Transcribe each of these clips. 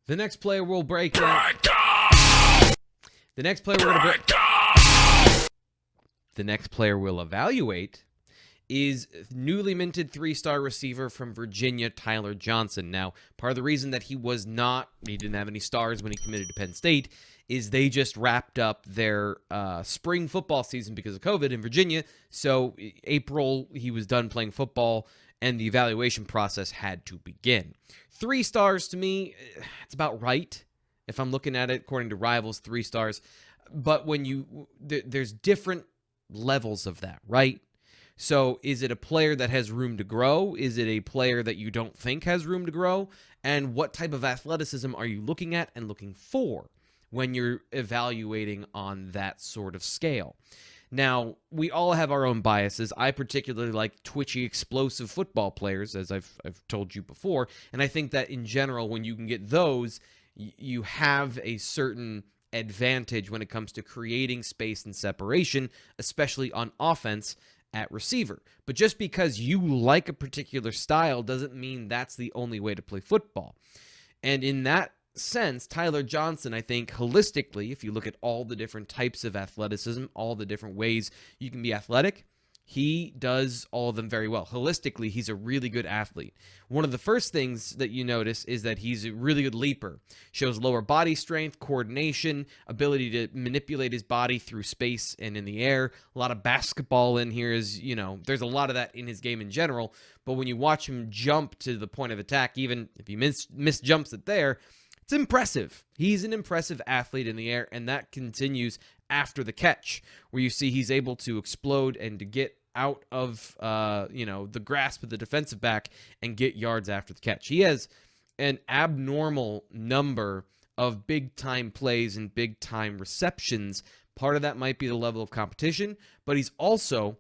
The next player we'll break out. The next player we're going to break. The next player we'll evaluate is newly minted 3-star receiver from Virginia, Tyler Johnson. Now, part of the reason that he didn't have any stars when he committed to Penn State, is they just wrapped up their spring football season because of COVID in Virginia. So April, he was done playing football, and the evaluation process had to begin. 3 stars to me, it's about right. If I'm looking at it according to Rivals, 3 stars. But when there's different levels of that, right? So is it a player that has room to grow? Is it a player that you don't think has room to grow? And what type of athleticism are you looking at and looking for when you're evaluating on that sort of scale? Now, we all have our own biases. I particularly like twitchy, explosive football players, as I've told you before. And I think that in general, when you can get those, you have a certain advantage when it comes to creating space and separation, especially on offense at receiver. But just because you like a particular style doesn't mean that's the only way to play football. And in that sense, Tyler Johnson, I think, holistically, if you look at all the different types of athleticism, all the different ways you can be athletic, he does all of them very well. Holistically, he's a really good athlete. One of the first things that you notice is that he's a really good leaper. Shows lower body strength, coordination, ability to manipulate his body through space and in the air. A lot of basketball in here is, there's a lot of that in his game in general. But when you watch him jump to the point of attack, even if he miss jumps it there, it's impressive. He's an impressive athlete in the air, and that continues after the catch, where you see he's able to explode and to get out of the grasp of the defensive back and get yards after the catch. He has an abnormal number of big-time plays and big-time receptions. Part of that might be the level of competition, but he's also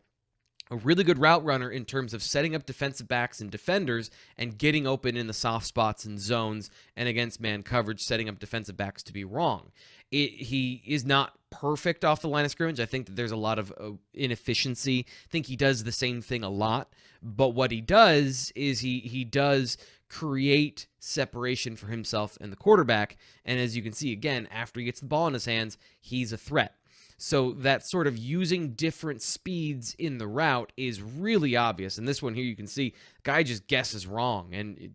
a really good route runner in terms of setting up defensive backs and defenders and getting open in the soft spots and zones and against man coverage, setting up defensive backs to be wrong. He is not perfect off the line of scrimmage. I think that there's a lot of inefficiency. I think he does the same thing a lot. But what he does is he does create separation for himself and the quarterback. And as you can see, again, after he gets the ball in his hands, he's a threat. So that sort of using different speeds in the route is really obvious. And this one here, you can see the guy just guesses wrong and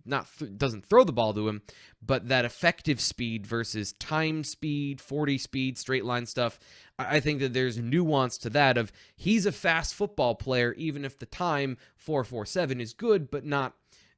doesn't throw the ball to him, but that effective speed versus time speed, 40 speed, straight line stuff, I think that there's nuance to that of he's a fast football player, even if the time 4.47 is good, but not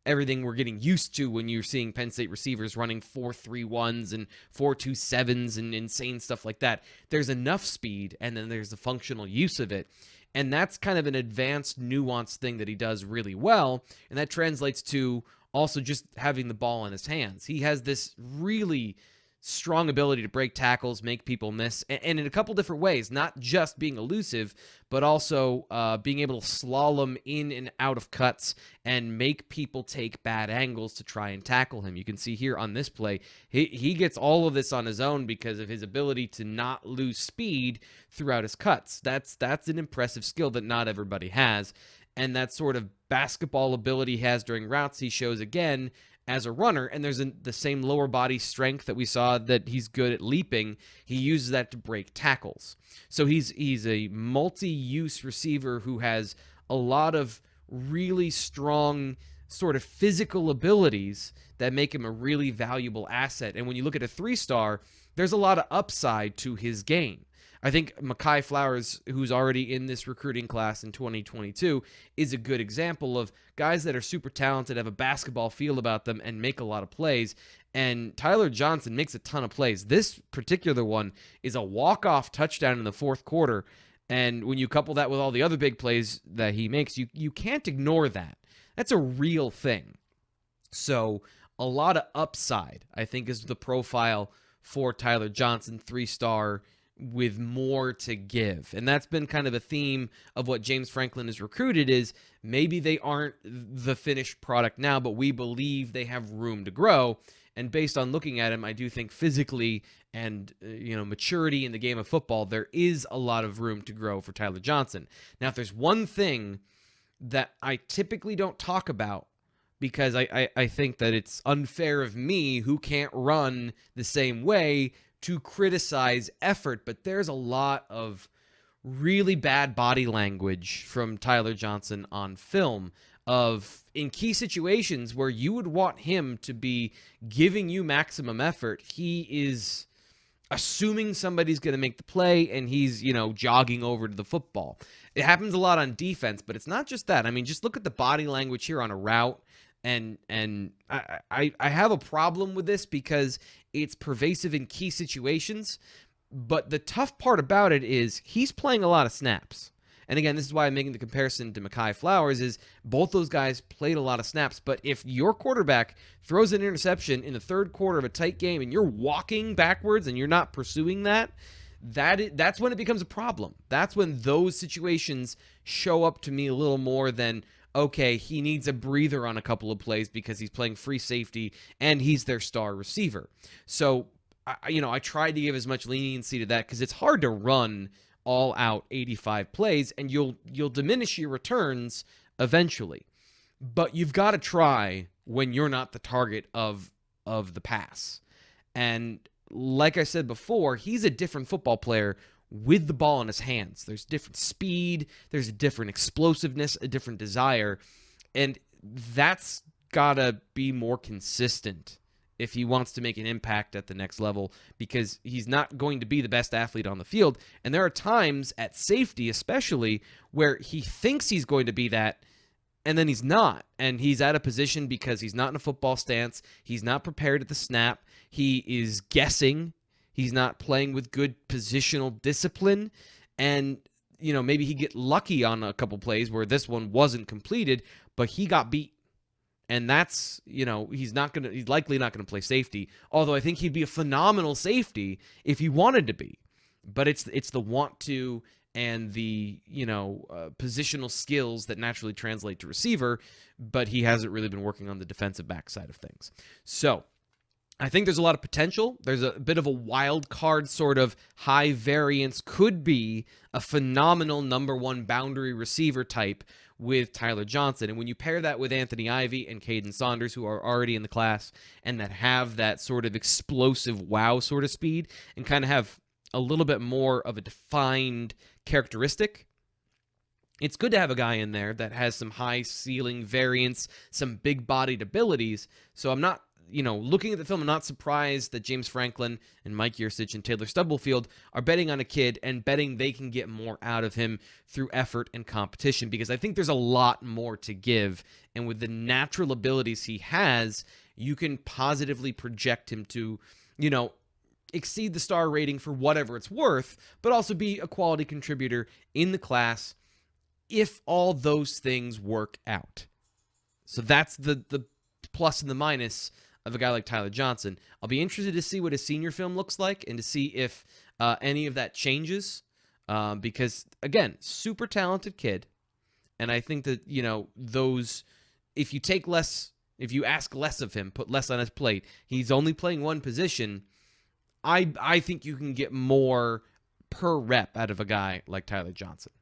everything we're getting used to when you're seeing Penn State receivers running 4.31s and 4.27s and insane stuff like that. There's enough speed, and then there's the functional use of it. And that's kind of an advanced, nuanced thing that he does really well, and that translates to also just having the ball in his hands. He has this really strong ability to break tackles, make people miss, and in a couple different ways, not just being elusive, but also being able to slalom in and out of cuts and make people take bad angles to try and tackle him. You can see here on this play, he gets all of this on his own because of his ability to not lose speed throughout his cuts. That's an impressive skill that not everybody has, and that sort of basketball ability he has during routes he shows again as a runner, and there's the same lower body strength that we saw that he's good at leaping. He uses that to break tackles. So he's a multi-use receiver who has a lot of really strong sort of physical abilities that make him a really valuable asset. And when you look at a 3-star, there's a lot of upside to his game. I think Mekhi Flowers, who's already in this recruiting class in 2022, is a good example of guys that are super talented, have a basketball feel about them, and make a lot of plays. And Tyler Johnson makes a ton of plays. This particular one is a walk-off touchdown in the fourth quarter. And when you couple that with all the other big plays that he makes, you can't ignore that. That's a real thing. So a lot of upside, I think, is the profile for Tyler Johnson, 3-star, with more to give. And that's been kind of a theme of what James Franklin has recruited is maybe they aren't the finished product now, but we believe they have room to grow. And based on looking at him, I do think physically and maturity in the game of football, there is a lot of room to grow for Tyler Johnson. Now, if there's one thing that I typically don't talk about, because I think that it's unfair of me, who can't run the same way, to criticize effort. But there's a lot of really bad body language from Tyler Johnson on film, of in key situations where you would want him to be giving you maximum effort, he is assuming somebody's going to make the play, and he's, jogging over to the football. It happens a lot on defense, but it's not just that. I mean, just look at the body language here on a route, and I have a problem with this because it's pervasive in key situations, but the tough part about it is he's playing a lot of snaps. And again, this is why I'm making the comparison to Mekhi Flowers, is both those guys played a lot of snaps. But if your quarterback throws an interception in the third quarter of a tight game and you're walking backwards and you're not pursuing that's when it becomes a problem. That's when those situations show up to me a little more than, okay, he needs a breather on a couple of plays because he's playing free safety and he's their star receiver. So, I tried to give as much leniency to that because it's hard to run all out 85 plays, and you'll diminish your returns eventually. But you've got to try when you're not the target of the pass. And like I said before, he's a different football player with the ball in his hands. There's different speed, there's a different explosiveness, a different desire, and that's got to be more consistent if he wants to make an impact at the next level, because he's not going to be the best athlete on the field. And there are times at safety especially where he thinks he's going to be that, and then he's not. And he's out of position because he's not in a football stance. He's not prepared at the snap. He is guessing. He's not playing with good positional discipline. And, maybe he get lucky on a couple plays where this one wasn't completed, but he got beat. And that's, he's likely not going to play safety. Although I think he'd be a phenomenal safety if he wanted to be. But it's the want to and the, positional skills that naturally translate to receiver. But he hasn't really been working on the defensive back side of things. So I think there's a lot of potential. There's a bit of a wild card sort of high variance, could be a phenomenal number one boundary receiver type with Tyler Johnson. And when you pair that with Anthony Ivy and Caden Saunders, who are already in the class and that have that sort of explosive wow sort of speed and kind of have a little bit more of a defined characteristic, it's good to have a guy in there that has some high ceiling variance, some big bodied abilities. So I'm not, looking at the film, I'm not surprised that James Franklin and Mike Yurcich and Taylor Stubblefield are betting on a kid and betting they can get more out of him through effort and competition, because I think there's a lot more to give. And with the natural abilities he has, you can positively project him to, exceed the star rating for whatever it's worth, but also be a quality contributor in the class if all those things work out. So that's the plus and the minus of a guy like Tyler Johnson. I'll be interested to see what his senior film looks like and to see if any of that changes, because, again, super talented kid. And I think that, if you ask less of him, put less on his plate, he's only playing one position, I think you can get more per rep out of a guy like Tyler Johnson.